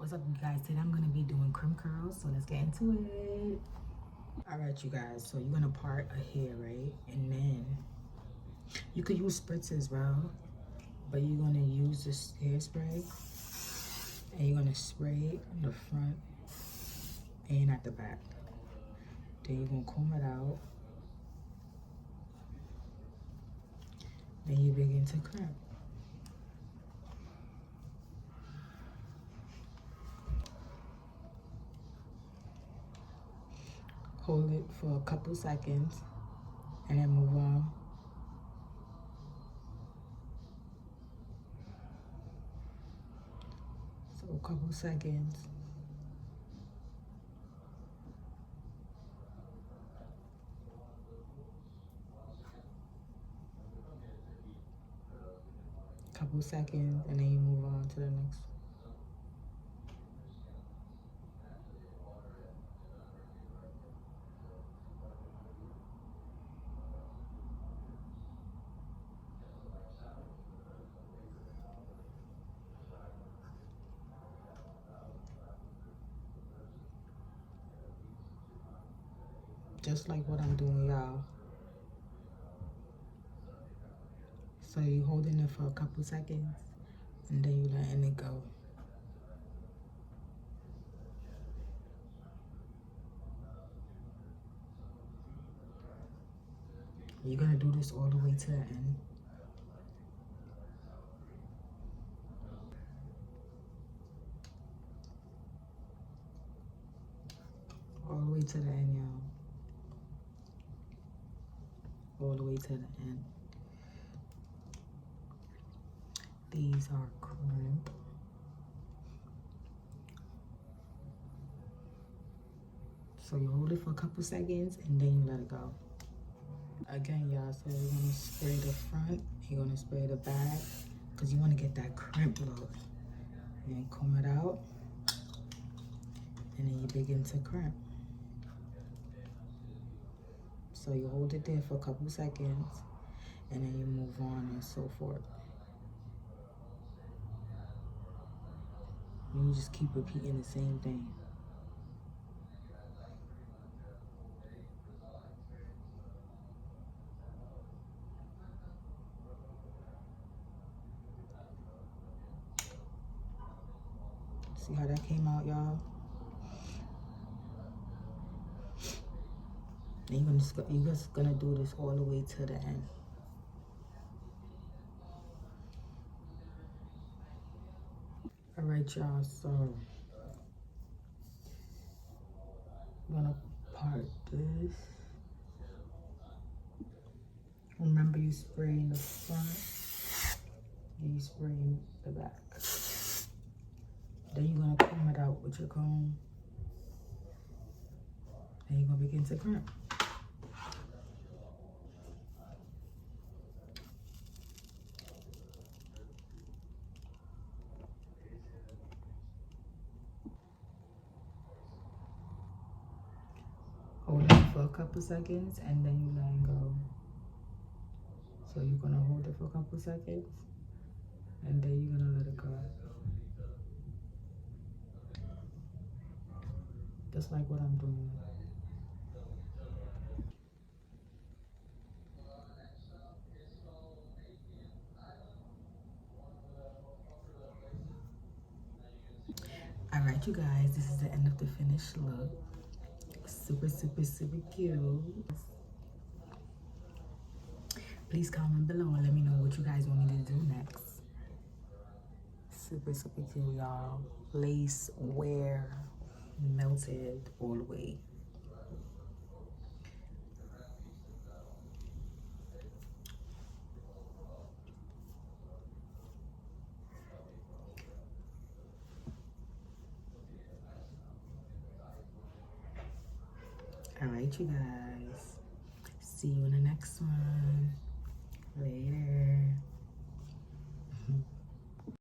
What's up, you guys? Today I'm gonna be doing crimp curls, so let's get into it. All right, you guys, so you're gonna part a hair, right? And then you could use spritz as well, but you're gonna use this hairspray and you're gonna spray in the front and at the back. Then you're gonna comb it out. Then you begin to crimp. Hold it for a couple seconds and then move on. So a couple seconds. Couple seconds and then you move on to the next. Just like what I'm doing, y'all. So you holding it for a couple seconds and then you letting it go. You're gonna do this all the way to the end. All the way to the end, y'all. All the way to the end. These are crimp. So you hold it for a couple seconds and then you let it go. Again, y'all, so you're gonna spray the front, you're gonna spray the back, because you wanna get that crimp look. And then comb it out, and then you begin to crimp. So you hold it there for a couple seconds, and then you move on and so forth. And you just keep repeating the same thing. See how that came out, y'all? And you're just gonna do this all the way to the end. All right, y'all, so I'm gonna part this. Remember, you spray in the front and you spray in the back. Then you're gonna comb it out with your comb. And you're gonna begin to crimp. Hold it for a couple seconds and then you let it go. So you're gonna hold it for a couple seconds and then you're gonna let it go. Just like what I'm doing. All right, you guys, this is the end of the finished look. Super, super, super cute. Please comment below and let me know what you guys want me to do next. Super, super cute, y'all. Lace wear, melted all the way. All right, you guys. See you in the next one. Later.